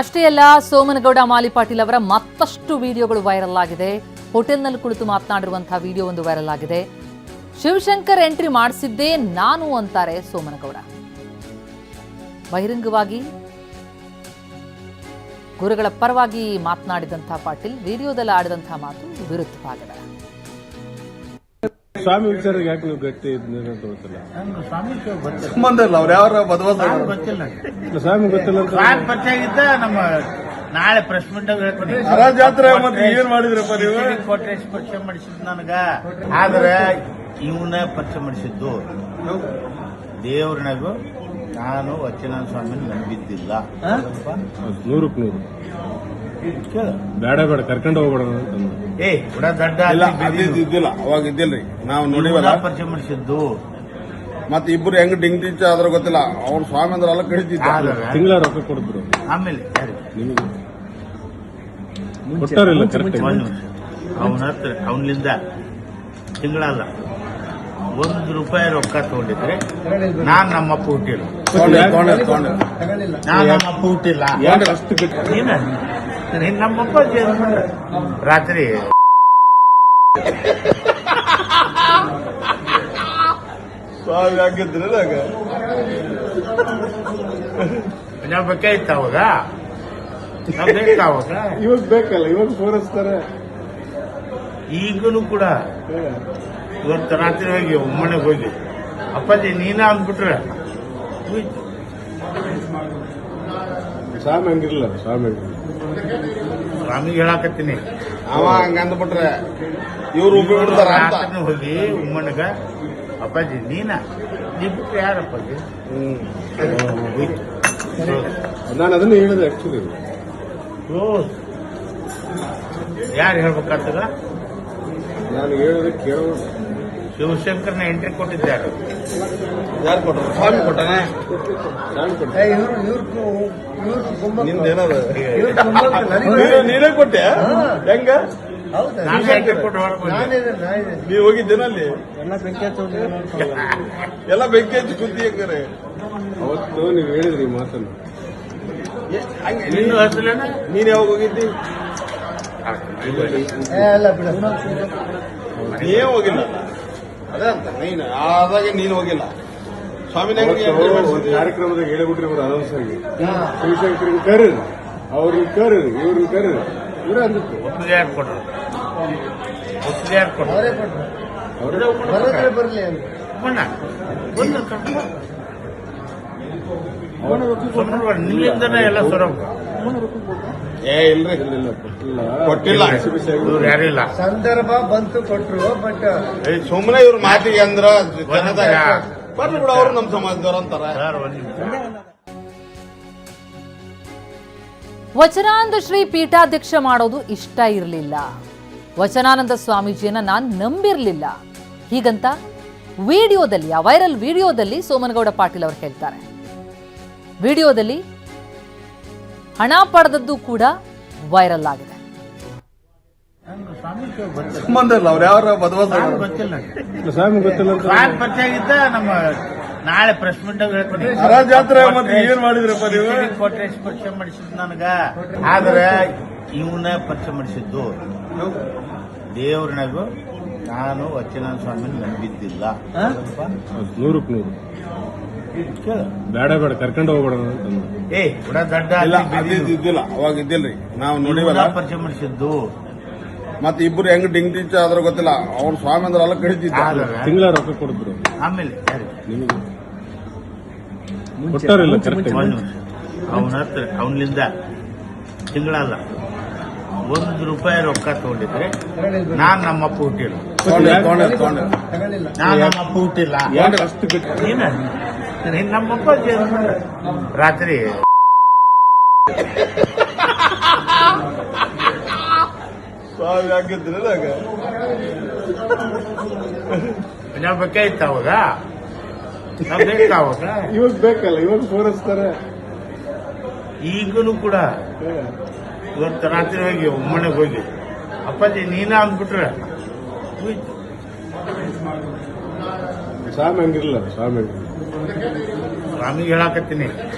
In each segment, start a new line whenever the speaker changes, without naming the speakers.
ಅಷ್ಟೇ ಅಲ್ಲ, ಸೋಮನಗೌಡ ಮಾಲಿಪಾಟೀಲ್ ಅವರ ಮತ್ತಷ್ಟು ವಿಡಿಯೋಗಳು ವೈರಲ್ ಆಗಿದೆ. ಹೋಟೆಲ್ನಲ್ಲಿ ಕುಳಿತು ಮಾತನಾಡಿರುವಂತಹ ವಿಡಿಯೋ ಒಂದು ವೈರಲ್ ಆಗಿದೆ. ಶಿವಶಂಕರ್ ಎಂಟ್ರಿ ಮಾಡಿಸಿದ್ದೇ ನಾನು ಅಂತಾರೆ ಸೋಮನಗೌಡ. ಬಹಿರಂಗವಾಗಿ ಗುರುಗಳ ಪರವಾಗಿ ಮಾತನಾಡಿದಂತಹ ಪಾಟೀಲ್ ವಿಡಿಯೋದಲ್ಲಿ ಆಡಿದಂತಹ ಮಾತು ವಿರುದ್ಧವಾಗಿದೆ.
ಸ್ವಾಮಿ ವಿಚಾರ ಯಾಕೆ ನೀವು ಗಟ್ಟಿ ಇದ್ದಂತ ಗೊತ್ತಿಲ್ಲ.
ಸಂಬಂಧ ಇಲ್ಲ, ಅವ್ರು ಯಾರು ಬದವಾಸ
ಗೊತ್ತಿಲ್ಲ.
ಸ್ವಾಮಿ ಗೊತ್ತಿಲ್ಲ ಅಂತ
ಸ್ವಾಮಿ ಪರಿಚಯ ಆಗಿದ್ದ ನಮ್ಮ ನಾಳೆ ಪ್ರೆಸ್ ಮೀಟ್ ಹೇಳ್ತೀನಿ.
ಜಾತ್ರೆ ಮತ್ತೆ ಏನ್ ಮಾಡಿದ್ರಪ್ಪ ನೀವು?
ಕೋಟ್ರೇಶ್ ಪರಿಚಯ ಮಾಡಿಸಿದ್ ನನಗ, ಆದ್ರೆ ಇವನ ಪರಿಚಯ ಮಾಡಿಸಿದ್ದು ದೇವ್ರನಾಗು ನಾನು ವಚನ ಸ್ವಾಮಿ ನಂಬಿದ್ದಿಲ್ಲ.
100ಕ್ಕೆ 100 ಬೇಡ ಬೇಡ ಕರ್ಕೊಂಡು ಹೋಗ್ಬೇಡ ಅಂತಂದು.
ಏ ಕೂಡ ದಡ್ಡ
ಇದ್ದಿಲ್ಲ, ಅವಾಗ ಇದ್ದಿಲ್ರಿ, ನಾವು ನೋಡಿವಲ್ಲ.
ಪರಿಚಯ ಮಾಡಿಸಿದ್ದು
ಮತ್ತೆ ಇಬ್ರು ಹೆಂಗ್ ಡಿಂಗ್ ಟಿಂಚ ಅದ್ರ ಗೊತ್ತಿಲ್ಲ. ಅವ್ರ ಸ್ವಾಮಿ ಅಂದ್ರೆ ಎಲ್ಲ ಕಡಿತಿದ್ದ.
ತಿಂಗಳ ರೊಕ್ಕ ಕೊಡಿದ್ರು
ಆಮೇಲೆ
ನಿಮಗೆ ಕೊಟ್ಟಾರಿಲ್ಲ ಕರೆಕ್ಟ್.
ಅವನ ಹತ್ರ ಅವನಿಂದ ತಿಂಗಳಲ್ಲ ₹1 ರೊಕ್ಕ ತಗೊಂಡಿದ್ರೆ ನಾನ್ ನಮ್ಮಪ್ಪ ಹುಟ್ಟಿಲ್ಲ. ನಾನ್ ನಮ್ಮಪ್ಪ ಹುಟ್ಟಿಲ್ಲ.
ಅಷ್ಟು ಗಟ್ಟಿ
ನೀನ್ ನಮ್ಮಪ್ಪ ರಾತ್ರಿ
ಸ್ವಾಮಿ ಹಾಕಿದ್ರಲ್ಲ
ನಾವು ಬೇಕಾಯ್ತ ಅವಾಗ, ನಾವ್ ಬೇಕಾ ಅವಾಗ.
ಇವಾಗ ಬೇಕಲ್ಲ, ಇವಾಗ ತೋರಿಸ್ತಾರೆ.
ಈಗಲೂ ಕೂಡ ಇವತ್ತು ರಾತ್ರಿ ಹೋಗಿ ಒಮ್ಮನೆಗೆ ಹೋಗಿ ಅಪ್ಪಾಜಿ ನೀನ ಅಂದ್ಬಿಟ್ರೆ ಹೋಯ್ತು.
ಸ್ವಾಮಿ ಹಂಗಿರಲ್ಲ.
ಸ್ವಾಮಿಗೆ ಹೇಳಾಕತ್ತೀನಿ,
ಅವ ಹಂಗ ಅಂದ್ಬಿಟ್ರೆ ಇವ್ರು ಉಬ್ಬಿ ಬಿಡ್ತಾರ ಅಂತ.
ರಾತ್ರಿ ಹೋಗಿ ಉಮ್ಮನಗ ಅಪ್ಪಾಜಿ ನೀನ ಬಿಟ್ರೆ ಯಾರಪ್ಪಾಜಿ ಹೋಯ್ತು.
ನಾನು ಅದನ್ನ ಹೇಳಿದೆ ಆಕ್ಚುಲಿ.
ಯಾರು ಹೇಳ್ಬೇಕಾಗ್ತದ?
ನಾನು ಹೇಳಿದ್ರೆ ಕೇಳೋ.
ಶಿವಶಂಕರ್ನ ಎಂಟ್ರಿ ಕೊಟ್ಟಿದ್ದಾರೆ.
ಯಾರು ಕೊಟ್ರ? ಸ್ವಾಮಿ ಕೊಟ್ಟಾನ. ನಿಂದೇನದ? ನೀನೇ ಕೊಟ್ಟೆ? ಹೆಂಗ
ನಾನೇ ಎಂಟ್ರಿ ಕೊಟ್ಟು ಹೊರಗೆ
ನೀವ್ ಹೋಗಿದ್ದೇನ ಅಲ್ಲಿ? ಎಲ್ಲ ಬೆಂಕಿ ಹಚ್ಚಿ ಕುದ್ದಿ ಹೆಂಗಾರೆ
ಅವತ್ತು ನೀವು ಹೇಳಿದ್ರಿ ಈ ಮಾತನ್ನು.
ನಿನ್ನ ಹೆಸರೇನ?
ನೀನ್ ಯಾವಾಗ ಹೋಗಿದ್ದಿ? ನೀವೇ ಹೋಗಿಲ್ಲ. ಅದೇ ಅಂತ ನೀನು ಆದಾಗ ನೀನು ಹೋಗಿಲ್ಲ. ಸ್ವಾಮಿನ
ಒಂದು ಕಾರ್ಯಕ್ರಮದಾಗ ಹೇಳಿಬಿಟ್ರಿ ಇವರು ಅನೌನ್ಸ್ ಆಗಿ, ಶಿವಶಂಕರಿಗೆ ಕರೀರಿ, ಅವ್ರಿಗೆ ಕರೀರಿ, ಇವ್ರಿಗೆ ಕರೀರಿ, ಇವರೇ ಅಂದಿತ್ತು.
ಒಪ್ಪಿಗೆ ಯಾರು ಕೊಟ್ರು? ಒಪ್ಪಿಗೆ ಯಾರು ಕೊಟ್ರು?
ಬರ್ಲಿ ಅಂತ
ನಿಮ್ಮಿಂದನೇ ಎಲ್ಲ ಸೊರಬ.
ಇಲ್ರಿ, ಕೊಟ್ಟಿಲ್ಲ.
ಇವ್ರು ಯಾರಿಲ್ಲ.
ಸಂದರ್ಭ ಬಂತು ಕೊಟ್ರು. ಬಟ್
ಸುಮ್ಮನೆ ಇವ್ರ ಮಾತಿಗೆ ಅಂದ್ರ ಜನದಾಗ ಬರ್ಲಿ ಬಿಡ, ಅವ್ರು ನಮ್ಮ ಸಮಾಜದವ್ರು ಅಂತಾರ.
ವಚನಾನಂದ ಶ್ರೀ ಪೀಠಾಧ್ಯಕ್ಷ ಮಾಡೋದು ಇಷ್ಟ ಇರಲಿಲ್ಲ. ವಚನಾನಂದ ಸ್ವಾಮೀಜಿಯನ್ನ ನಾನು ನಂಬಿರಲಿಲ್ಲ. ಹೀಗಂತ ವಿಡಿಯೋದಲ್ಲಿ, ಆ ವೈರಲ್ ವಿಡಿಯೋದಲ್ಲಿ ಸೋಮನಗೌಡ ಪಾಟೀಲ್ ಅವರು ಹೇಳ್ತಾರೆ. ವಿಡಿಯೋದಲ್ಲಿ ಹಣ ಪಡೆದದ್ದು ಕೂಡ ವೈರಲ್ ಆಗಿದೆ.
ಸಂಬಂಧ ಇಲ್ಲ, ಅವ್ರು ಯಾರು ಬದವಾಸ
ಗೊತ್ತಿಲ್ಲ.
ಸ್ವಾಮಿ ಗೊತ್ತಿಲ್ಲ ಅಂತ
ಸ್ವಾಮಿ ಪರಿಚಯ ಆಗಿದ್ದ ನಮ್ಮ ನಾಳೆ ಪ್ರೆಸ್ ಮೀಟ್ ಹೇಳ್ತೀನಿ.
ಜಾತ್ರೆ ಮತ್ತೆ ಏನ್ ಮಾಡಿದ್ರಪ್ಪ ನೀವು?
ಕೋಟ್ರೇಶ್ ಪರಿಚಯ ಮಾಡಿಸಿದ್ ನನಗ, ಆದ್ರೆ ಇವನ ಪರಿಚಯ ಮಾಡಿಸಿದ್ದು ದೇವ್ರನಾಗು ನಾನು ವಚನ ಸ್ವಾಮಿ ನಂಬಿದ್ದಿಲ್ಲ.
100ಕ್ಕೆ 100 ಬೇಡ ಬೇಡ ಕರ್ಕೊಂಡು ಹೋಗ್ಬೇಡ ಅಂತಂದು.
ಏ ಕೂಡ ದಡ್ಡ
ಇದ್ದಿಲ್ಲ, ಅವಾಗ ಇದ್ದಿಲ್ರಿ, ನಾವು ನೋಡಿವಲ್ಲ.
ಪರಿಚಯ ಮಾಡಿಸಿದ್ದು
ಮತ್ತೆ ಇಬ್ರು ಹೆಂಗ್ ಡಿಂಗ್ ಟಿಂಚ ಅದ್ರ ಗೊತ್ತಿಲ್ಲ. ಅವ್ರ ಸ್ವಾಮಿ ಅಂದ್ರೆ ಎಲ್ಲ ಕಡಿತಿದ್ದ.
ತಿಂಗಳ ರೊಕ್ಕ ಕೊಡಿದ್ರು.
ಆಮೇಲೆ
ನಿಮಗೆ ಕೊಟ್ಟಾರಿಲ್ಲ ಕರೆಕ್ಟ್.
ಅವನ ಹತ್ರ ಅವನಿಂದ ತಿಂಗಳಲ್ಲ ₹1 ರೊಕ್ಕ ತಗೊಂಡಿದ್ರೆ ನಾನ್ ನಮ್ಮಪ್ಪ ಹುಟ್ಟಿಲ್ಲ. ನಾನ್ ನಮ್ಮಪ್ಪ ಹುಟ್ಟಿಲ್ಲ.
ಅಷ್ಟು ಗಟ್ಟಿ
ನೀನ್ ನಮ್ಮಪ್ಪ ರಾತ್ರಿ
ಸ್ವಾಮಿ ಹಾಕಿದ್ರಲ್ಲ
ನಾವು ಬೇಕಾಯ್ತ ಅವಾಗ, ನಾವ್ ಬೇಕಾ ಅವಾಗ.
ಇವಾಗ ಬೇಕಲ್ಲ, ಇವಾಗ ತೋರಿಸ್ತಾರೆ.
ಈಗಲೂ ಕೂಡ ಇವತ್ತು ರಾತ್ರಿ ಹೋಗಿ ಒಮ್ಮನೆಗೆ ಹೋಗಿ ಅಪ್ಪಾಜಿ ನೀನ ಅಂದ್ಬಿಟ್ರೆ ಹೋಯ್ತು.
ಸ್ವಾಮಿ ಹಂಗಿರಲ್ಲ.
ಸ್ವಾಮಿಗೆ ಹೇಳಾಕತ್ತೀನಿ,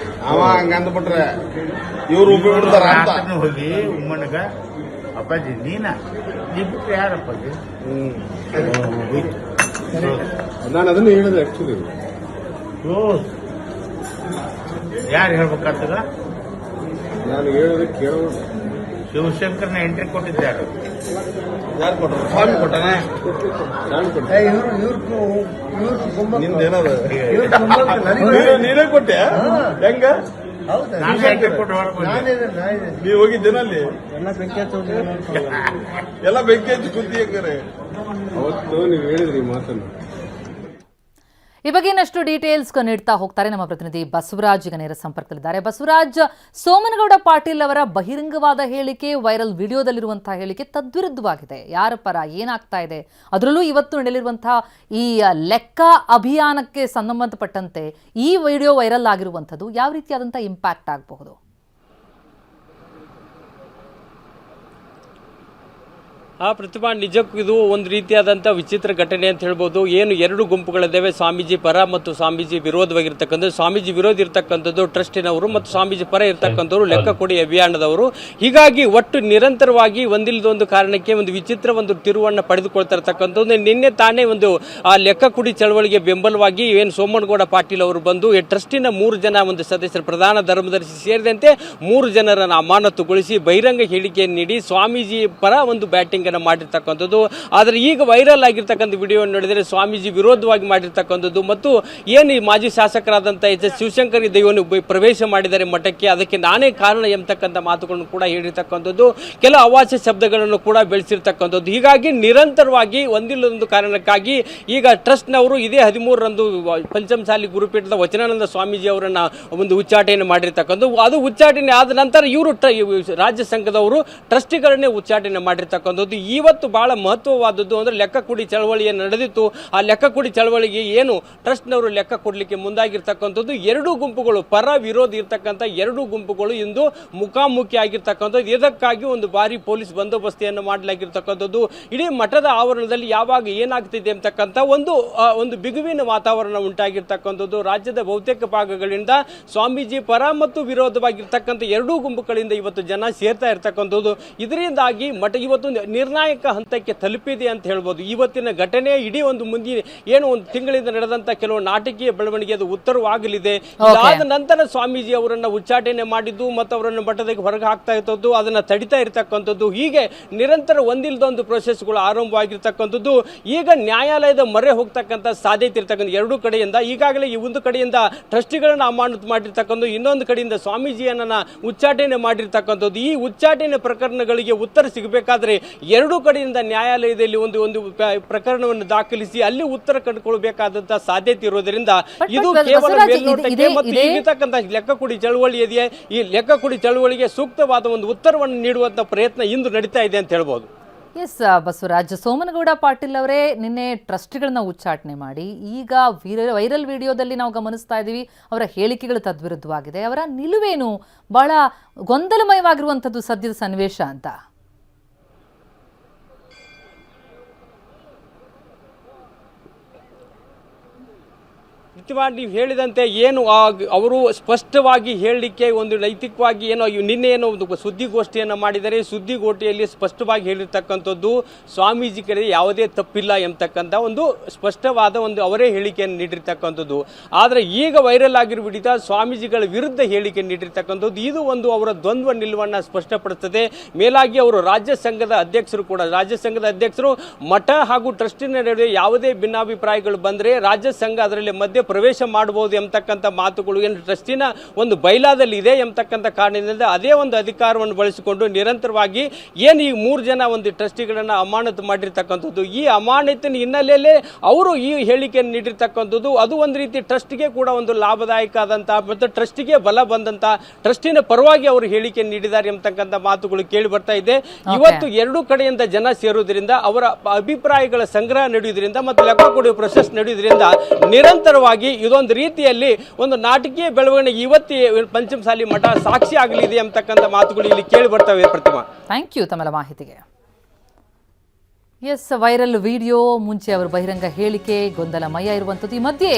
ಅವ ಹಂಗ ಅಂದ್ಬಿಟ್ರೆ ಇವ್ರು ಉಪ್ಪಿ ಬಿಡ್ತಾರ ಅಂತ
ರಾತ್ರಿನೂ ಹೋಗಿ ಉಮ್ಮಣ್ಣಗ ಅಪ್ಪಾಜಿ ನೀನಾ ನೀ ಬಿಟ್ರೆ ಯಾರಪ್ಪಾಜಿ
ನಾನು ಅದನ್ನ ಹೇಳಿದೆ ಆಕ್ಚುಲಿ.
ಯಾರು ಹೇಳ್ಬೇಕಾಗ್ತದ?
ನಾನು ಹೇಳೋದು ಕೇಳೋದು.
ಶಿವಶಂಕರ್ನ ಎಂಟ್ರಿ ಕೊಟ್ಟಿದ್ದಾರೆ.
ಯಾರು ಕೊಟ್ಟರು? ಸ್ವಾಮಿ ಕೊಟ್ಟನ.
ನಾನು ಕೊಡ್ತೀನಿ.
ನಿಂದೇನದು
ನನಗೆ
ನೀನೇ ಕೊಟ್ಟೆ ಹೆಂಗ?
ಹೌದಾ?
ನಾನು ಎಂಟ್ರಿ ಕೊಟ್ಟು ಹೊರಗೆ ಬಂದೆ.
ನೀವ್ ಹೋಗಿದ್ದೇನಲ್ಲಿ
ಎಲ್ಲ ಬೆಂಕಿ ಹಚ್ಚೋದು
ಎಲ್ಲ ಬೆಂಕಿ ಹಚ್ಚಿ ಕುಂತಿ ಹೆಂಗಾರೆ
ಅವತ್ತು ನೀವು ಹೇಳಿದ್ರಿ ಈ ಮಾತನ್ನು.
ಈ ಬಗ್ಗೆ ಇನ್ನಷ್ಟು ಡೀಟೇಲ್ಸ್ ನೀಡ್ತಾ ಹೋಗ್ತಾರೆ ನಮ್ಮ ಪ್ರತಿನಿಧಿ ಬಸವರಾಜ್ ಈಗ ನೇರ ಸಂಪರ್ಕದಲ್ಲಿದ್ದಾರೆ. ಬಸವರಾಜ್, ಸೋಮನಗೌಡ ಪಾಟೀಲ್ ಅವರ ಬಹಿರಂಗವಾದ ಹೇಳಿಕೆ, ವೈರಲ್ ವಿಡಿಯೋದಲ್ಲಿರುವಂತಹ ಹೇಳಿಕೆ ತದ್ವಿರುದ್ಧವಾಗಿದೆ. ಯಾರ ಪರ ಏನಾಗ್ತಾ ಇದೆ, ಅದರಲ್ಲೂ ಇವತ್ತು ನಡೆಯಲಿರುವಂತಹ ಈ ಲೆಕ್ಕ ಅಭಿಯಾನಕ್ಕೆ ಸಂಬಂಧಪಟ್ಟಂತೆ ಈ ವಿಡಿಯೋ ವೈರಲ್ ಆಗಿರುವಂಥದ್ದು ಯಾವ ರೀತಿಯಾದಂತಹ ಇಂಪ್ಯಾಕ್ಟ್ ಆಗಬಹುದು?
ಪ್ರತಿಭಾ, ನಿಜಕ್ಕೂ ಇದು ಒಂದು ರೀತಿಯಾದಂಥ ವಿಚಿತ್ರ ಘಟನೆ ಅಂತ ಹೇಳ್ಬೋದು. ಏನು ಎರಡು ಗುಂಪುಗಳಿದ್ದಾವೆ, ಸ್ವಾಮೀಜಿ ಪರ ಮತ್ತು ಸ್ವಾಮೀಜಿ ವಿರೋಧವಾಗಿರ್ತಕ್ಕಂಥದ್ದು. ಸ್ವಾಮೀಜಿ ವಿರೋಧ ಇರ್ತಕ್ಕಂಥದ್ದು ಟ್ರಸ್ಟಿನವರು ಮತ್ತು ಸ್ವಾಮೀಜಿ ಪರ ಇರ್ತಕ್ಕಂಥವ್ರು ಲೆಕ್ಕ ಕೊಡಿ ಅಭಿಯಾನದವರು. ಹೀಗಾಗಿ ಒಟ್ಟು ನಿರಂತರವಾಗಿ ಒಂದಿಲ್ಲದೊಂದು ಕಾರಣಕ್ಕೆ ಒಂದು ವಿಚಿತ್ರ ಒಂದು ತಿರುವನ್ನು ಪಡೆದುಕೊಳ್ತಾ ಇರ್ತಕ್ಕಂಥದ್ದು. ನಿನ್ನೆ ತಾನೇ ಒಂದು ಆ ಲೆಕ್ಕ ಕೊಡಿ ಚಳವಳಿಗೆ ಬೆಂಬಲವಾಗಿ ಏನು ಸೋಮನಗೌಡ ಪಾಟೀಲ್ ಅವರು ಬಂದು ಟ್ರಸ್ಟಿನ 3 ಜನ ಒಂದು ಸದಸ್ಯರು, ಪ್ರಧಾನ ಧರ್ಮದರ್ಶಿ ಸೇರಿದಂತೆ 3 ಜನರನ್ನು ಅಮಾನತುಗೊಳಿಸಿ ಬಹಿರಂಗ ಹೇಳಿಕೆಯನ್ನು ನೀಡಿ ಸ್ವಾಮೀಜಿ ಪರ ಒಂದು ಬ್ಯಾಟಿಂಗ್ ಮಾಡಿರ್ತಕ್ಕಂಥದ್ದು. ಆದರೆ ಈಗ ವೈರಲ್ ಆಗಿರ್ತಕ್ಕಂಥ ವಿಡಿಯೋ ನೋಡಿದರೆ ಸ್ವಾಮೀಜಿ ವಿರೋಧವಾಗಿ ಮಾಡಿರ್ತಕ್ಕಂಥದ್ದು ಮತ್ತು ಏನು ಈ ಮಾಜಿ ಶಾಸಕರಾದಂಥ ಎಚ್ ಶಿವಶಂಕರ್ ದೈವನು ಪ್ರವೇಶ ಮಾಡಿದ್ದಾರೆ ಮಠಕ್ಕೆ, ಅದಕ್ಕೆ ನಾನೇ ಕಾರಣ ಎಂಬತಕ್ಕಂಥ ಮಾತುಗಳನ್ನು ಕೂಡ ಹೇಳಿರ್ತಕ್ಕಂಥದ್ದು. ಕೆಲ ಅವಾಚ್ಯ ಶಬ್ದಗಳನ್ನು ಕೂಡ ಬೆಳೆಸಿರ್ತಕ್ಕಂಥದ್ದು. ಹೀಗಾಗಿ ನಿರಂತರವಾಗಿ ಒಂದಿಲ್ಲೊಂದು ಕಾರಣಕ್ಕಾಗಿ ಈಗ ಟ್ರಸ್ಟ್ನವರು ಇದೇ 13ರಂದು ಪಂಚಮಸಾಲಿ ಗುರುಪೀಠದ ವಚನಾನಂದ ಸ್ವಾಮೀಜಿ ಅವರನ್ನ ಒಂದು ಉಚ್ಚಾಟನೆ ಮಾಡಿರ್ತಕ್ಕಂಥದ್ದು. ಅದು ಉಚ್ಚಾಟನೆ ಆದ ನಂತರ ಇವರು ರಾಜ್ಯ ಸಂಘದವರು ಟ್ರಸ್ಟಿಗಳನ್ನೇ ಉಚ್ಚಾಟನೆ ಮಾಡಿರ್ತಕ್ಕಂಥದ್ದು. ಇವತ್ತು ಬಹಳ ಮಹತ್ವವಾದದ್ದು ಅಂದ್ರೆ ಲೆಕ್ಕ ಕೊಡಿ ಚಳವಳಿಯನ್ನು ನಡೆದಿತ್ತು. ಆ ಲೆಕ್ಕ ಕೊಡಿ ಚಳವಳಿಗೆ ಏನು ಟ್ರಸ್ಟ್ನವರು ಲೆಕ್ಕ ಕೊಡ್ಲಿಕ್ಕೆ ಮುಂದಾಗಿರ್ತಕ್ಕಂಥದ್ದು. ಎರಡೂ ಗುಂಪುಗಳು, ಪರ ವಿರೋಧ ಇರ್ತಕ್ಕಂಥ ಎರಡೂ ಗುಂಪುಗಳು ಇಂದು ಮುಖಾಮುಖಿ ಆಗಿರ್ತಕ್ಕಂಥದ್ದು. ಇದಕ್ಕಾಗಿ ಒಂದು ಭಾರಿ ಪೊಲೀಸ್ ಬಂದೋಬಸ್ತಿಯನ್ನು ಮಾಡಲಾಗಿರ್ತಕ್ಕಂಥದ್ದು. ಇಡೀ ಮಠದ ಆವರಣದಲ್ಲಿ ಯಾವಾಗ ಏನಾಗ್ತಿದೆ ಅಂತಕ್ಕಂಥ ಒಂದು ಬಿಗುವಿನ ವಾತಾವರಣ ಉಂಟಾಗಿರ್ತಕ್ಕಂಥದ್ದು. ರಾಜ್ಯದ ಬಹುತೇಕ ಭಾಗಗಳಿಂದ ಸ್ವಾಮೀಜಿ ಪರ ಮತ್ತು ವಿರೋಧವಾಗಿರ್ತಕ್ಕಂಥ ಎರಡೂ ಗುಂಪುಗಳಿಂದ ಇವತ್ತು ಜನ ಸೇರ್ತಾ ಇರ್ತಕ್ಕಂಥದ್ದು. ಇದರಿಂದಾಗಿ ಮಠ ಇವತ್ತು ನಿರ್ಣಾಯಕ ಹಂತಕ್ಕೆ ತಲುಪಿದೆ ಅಂತ ಹೇಳ್ಬೋದು. ಇವತ್ತಿನ ಘಟನೆ ಇಡೀ ಒಂದು ಮುಂದಿನ ಏನು ಒಂದು ತಿಂಗಳಿಂದ ನಡೆದಂತ ಕೆಲವು ನಾಟಕೀಯ ಬೆಳವಣಿಗೆ ಅದು ಉತ್ತರವಾಗಲಿದೆ. ಇದಾದ ನಂತರ ಸ್ವಾಮೀಜಿ ಅವರನ್ನ ಉಚ್ಚಾಟನೆ ಮಾಡಿದ್ದು ಮತ್ತು ಅವರನ್ನು ಮಠದಲ್ಲಿ ಹೊರಗೆ ಹಾಕ್ತಾ ಇರ್ತದ್ದು, ಅದನ್ನ ತಡಿತಾ ಇರ್ತಕ್ಕಂಥದ್ದು. ಹೀಗೆ ನಿರಂತರ ಒಂದಿಲ್ಲದೊಂದು ಪ್ರೊಸೆಸ್ಗಳು ಆರಂಭವಾಗಿರ್ತಕ್ಕಂಥದ್ದು. ಈಗ ನ್ಯಾಯಾಲಯದ ಮೊರೆ ಹೋಗ್ತಕ್ಕಂಥ ಸಾಧ್ಯತೆ ಇರ್ತಕ್ಕಂಥ ಎರಡೂ ಕಡೆಯಿಂದ. ಈಗಾಗಲೇ ಈ ಒಂದು ಕಡೆಯಿಂದ ಟ್ರಸ್ಟಿಗಳನ್ನ ಅಮಾನತು ಮಾಡಿರ್ತಕ್ಕಂಥ, ಇನ್ನೊಂದು ಕಡೆಯಿಂದ ಸ್ವಾಮೀಜಿಯನ್ನ ಉಚ್ಚಾಟನೆ ಮಾಡಿರ್ತಕ್ಕಂಥದ್ದು. ಈ ಉಚ್ಚಾಟನೆ ಪ್ರಕರಣಗಳಿಗೆ ಉತ್ತರ ಸಿಗಬೇಕಾದ್ರೆ ಎರಡೂ ಕಡೆಯಿಂದ ನ್ಯಾಯಾಲಯದಲ್ಲಿ ಒಂದು ಪ್ರಕರಣವನ್ನು ದಾಖಲಿಸಿ ಅಲ್ಲಿ ಉತ್ತರ ಕಂಡುಕೊಳ್ಳಬೇಕಾದಂತಹ ಸಾಧ್ಯತೆ ಇರೋದ್ರಿಂದ ಇದು ಕೇವಲ ಮೇಲ್ನೋಟಕ್ಕೆ ಮತ್ತು ಇರತಕ್ಕಂಥ ಲೆಕ್ಕ ಕೊಡಿ ಚಳವಳಿ ಇದೆಯೇ, ಈ ಲೆಕ್ಕ ಕೊಡಿ ಚಳವಳಿಗೆ ಸೂಕ್ತವಾದ ಒಂದು ಉತ್ತರವನ್ನು ನೀಡುವಂತ ಪ್ರಯತ್ನ ಇಂದು ನಡೀತಾ ಇದೆ ಅಂತ ಹೇಳ್ಬೋದು.
ಎಸ್ ಬಸವರಾಜ್, ಸೋಮನಗೌಡ ಪಾಟೀಲ್ ಅವರೇ ನಿನ್ನೆ ಟ್ರಸ್ಟ್ಗಳನ್ನ ಉಚ್ಚಾಟನೆ ಮಾಡಿ ಈಗ ವೈರಲ್ ವಿಡಿಯೋದಲ್ಲಿ ನಾವು ಗಮನಿಸ್ತಾ ಇದ್ದೀವಿ ಅವರ ಹೇಳಿಕೆಗಳು ತದ್ವಿರುದ್ಧವಾಗಿದೆ. ಅವರ ನಿಲುವೇನು ಬಹಳ ಗೊಂದಲಮಯವಾಗಿರುವಂಥದ್ದು ಸದ್ಯದ ಸನ್ನಿವೇಶ ಅಂತ.
ನೀವು ಹೇಳಿದಂತೆ ಏನು ಅವರು ಸ್ಪಷ್ಟವಾಗಿ ಹೇಳಲಿಕ್ಕೆ ಒಂದು ನೈತಿಕವಾಗಿ ಏನೋ ನಿನ್ನೆ ಏನೋ ಒಂದು ಸುದ್ದಿಗೋಷ್ಠಿಯನ್ನು ಮಾಡಿದರೆ, ಸುದ್ದಿಗೋಷ್ಠಿಯಲ್ಲಿ ಸ್ಪಷ್ಟವಾಗಿ ಹೇಳಿರ್ತಕ್ಕಂಥದ್ದು ಸ್ವಾಮೀಜಿ ಕಡೆ ಯಾವುದೇ ತಪ್ಪಿಲ್ಲ ಎಂಬತಕ್ಕಂಥ ಒಂದು ಸ್ಪಷ್ಟವಾದ ಒಂದು ಅವರೇ ಹೇಳಿಕೆಯನ್ನು ನೀಡಿರ್ತಕ್ಕಂಥದ್ದು. ಆದರೆ ಈಗ ವೈರಲ್ ಆಗಿರುವ ವಿಡಿಯೋ ಸ್ವಾಮೀಜಿಗಳ ವಿರುದ್ಧ ಹೇಳಿಕೆ ನೀಡಿರ್ತಕ್ಕಂಥದ್ದು. ಇದು ಒಂದು ಅವರ ದ್ವಂದ್ವ ನಿಲುವನ್ನು ಸ್ಪಷ್ಟಪಡುತ್ತದೆ. ಮೇಲಾಗಿ ಅವರು ರಾಜ್ಯ ಸಂಘದ ಅಧ್ಯಕ್ಷರು ಕೂಡ, ರಾಜ್ಯ ಸಂಘದ ಅಧ್ಯಕ್ಷರು ಮಠ ಹಾಗೂ ಟ್ರಸ್ಟಿನ ನಡುವೆ ಯಾವುದೇ ಭಿನ್ನಾಭಿಪ್ರಾಯಗಳು ಬಂದರೆ ರಾಜ್ಯ ಸಂಘ ಅದರಲ್ಲಿ ಮಧ್ಯೆ ಪ್ರವೇಶ ಮಾಡಬಹುದು ಎಂಬತಕ್ಕಂಥ ಮಾತುಗಳು ಏನು ಟ್ರಸ್ಟಿನ ಒಂದು ಬೈಲಾದಲ್ಲಿ ಇದೆ ಎಂಬತಕ್ಕಂಥ ಕಾರಣದಿಂದ ಅದೇ ಒಂದು ಅಧಿಕಾರವನ್ನು ಬಳಸಿಕೊಂಡು ನಿರಂತರವಾಗಿ ಏನು ಈ 3 ಜನ ಒಂದು ಟ್ರಸ್ಟಿಗಳನ್ನ ಅಮಾನತು ಮಾಡಿರ್ತಕ್ಕಂಥದ್ದು. ಈ ಅಮಾನತಿನ ಹಿನ್ನೆಲೆಯಲ್ಲೇ ಅವರು ಈ ಹೇಳಿಕೆಯನ್ನು ನೀಡಿರ್ತಕ್ಕಂಥದ್ದು. ಅದು ಒಂದು ರೀತಿ ಟ್ರಸ್ಟ್ಗೆ ಕೂಡ ಒಂದು ಲಾಭದಾಯಕ ಆದಂತಹ ಮತ್ತು ಟ್ರಸ್ಟಿಗೆ ಬಲ ಬಂದಂತ, ಟ್ರಸ್ಟಿನ ಪರವಾಗಿ ಅವರು ಹೇಳಿಕೆ ನೀಡಿದ್ದಾರೆ ಎಂಬತಕ್ಕಂಥ ಮಾತುಗಳು ಕೇಳಿ ಬರ್ತಾ ಇದೆ. ಇವತ್ತು ಎರಡೂ ಕಡೆಯಿಂದ ಜನ ಸೇರುವುದರಿಂದ, ಅವರ ಅಭಿಪ್ರಾಯಗಳ ಸಂಗ್ರಹ ನಡೆಯುವುದರಿಂದ ಮತ್ತು ಲೆಕ್ಕ ಕೊಡುವ ಪ್ರೊಸೆಸ್ ನಡೆಯುವುದರಿಂದ ನಿರಂತರವಾಗಿ ಇದೊಂದು ರೀತಿಯಲ್ಲಿ ಒಂದು ನಾಟಕೀಯ ಬೆಳವಣಿಗೆ ಇವತ್ತು ಪಂಚಮಸಾಲಿ ಮಠ ಸಾಕ್ಷಿ ಆಗಲಿದೆ ಅಂತಕ್ಕಂಥ ಮಾತುಗಳು ಇಲ್ಲಿ ಕೇಳಿ ಬರ್ತವೆ. ಪ್ರತಿಮಾ,
ಥ್ಯಾಂಕ್ ಯು ತಮ್ಮೆಲ್ಲ ಮಾಹಿತಿಗೆ. ಎಸ್, ವೈರಲ್ ವಿಡಿಯೋ, ಮುಂಚೆ ಅವರ ಬಹಿರಂಗ ಹೇಳಿಕೆ ಗೊಂದಲಮಯ ಇರುವಂಥದ್ದು. ಈ ಮಧ್ಯೆ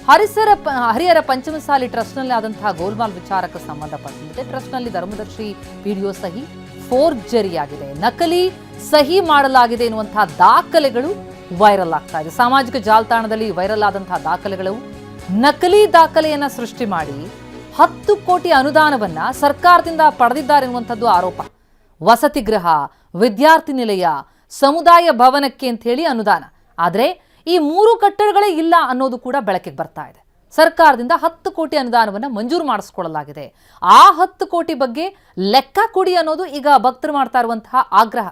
ಹರಿಹರ ಪಂಚಮಸಾಲಿ ಟ್ರಸ್ಟ್ನಲ್ಲಿ ಆದಂತಹ ಗೋಲ್ಮಾಲ್ ವಿಚಾರಕ್ಕೆ ಸಂಬಂಧಪಟ್ಟಂತೆ ಟ್ರಸ್ಟ್ನಲ್ಲಿ ಧರ್ಮದರ್ಶಿ ವಿಡಿಯೋ ಸಹಿ ಫೋರ್ಜರಿಯಾಗಿದೆ, ನಕಲಿ ಸಹಿ ಮಾಡಲಾಗಿದೆ ಎನ್ನುವಂತಹ ದಾಖಲೆಗಳು ವೈರಲ್ ಆಗ್ತಾ ಇದೆ. ಸಾಮಾಜಿಕ ಜಾಲತಾಣದಲ್ಲಿ ವೈರಲ್ ಆದಂತಹ ದಾಖಲೆಗಳು ನಕಲಿ ದಾಖಲೆಯನ್ನ ಸೃಷ್ಟಿ ಮಾಡಿ 10 ಕೋಟಿ ಅನುದಾನವನ್ನ ಸರ್ಕಾರದಿಂದ ಪಡೆದಿದ್ದಾರೆ ಎನ್ನುವಂಥದ್ದು ಆರೋಪ. ವಸತಿ ಗೃಹ, ವಿದ್ಯಾರ್ಥಿ ನಿಲಯ, ಸಮುದಾಯ ಭವನಕ್ಕೆ ಅಂತ ಹೇಳಿ ಅನುದಾನ. ಆದರೆ ಈ 3 ಕಟ್ಟಡಗಳೇ ಇಲ್ಲ ಅನ್ನೋದು ಕೂಡ ಬೆಳಕಿಗೆ ಬರ್ತಾ ಇದೆ. ಸರ್ಕಾರದಿಂದ 10 ಕೋಟಿ ಅನುದಾನವನ್ನು ಮಂಜೂರು ಮಾಡಿಸ್ಕೊಳ್ಳಲಾಗಿದೆ. ಆ 10 ಕೋಟಿ ಬಗ್ಗೆ ಲೆಕ್ಕ ಕೊಡಿ ಅನ್ನೋದು ಈಗ ಭಕ್ತರು ಮಾಡ್ತಾ ಇರುವಂತಹ ಆಗ್ರಹ.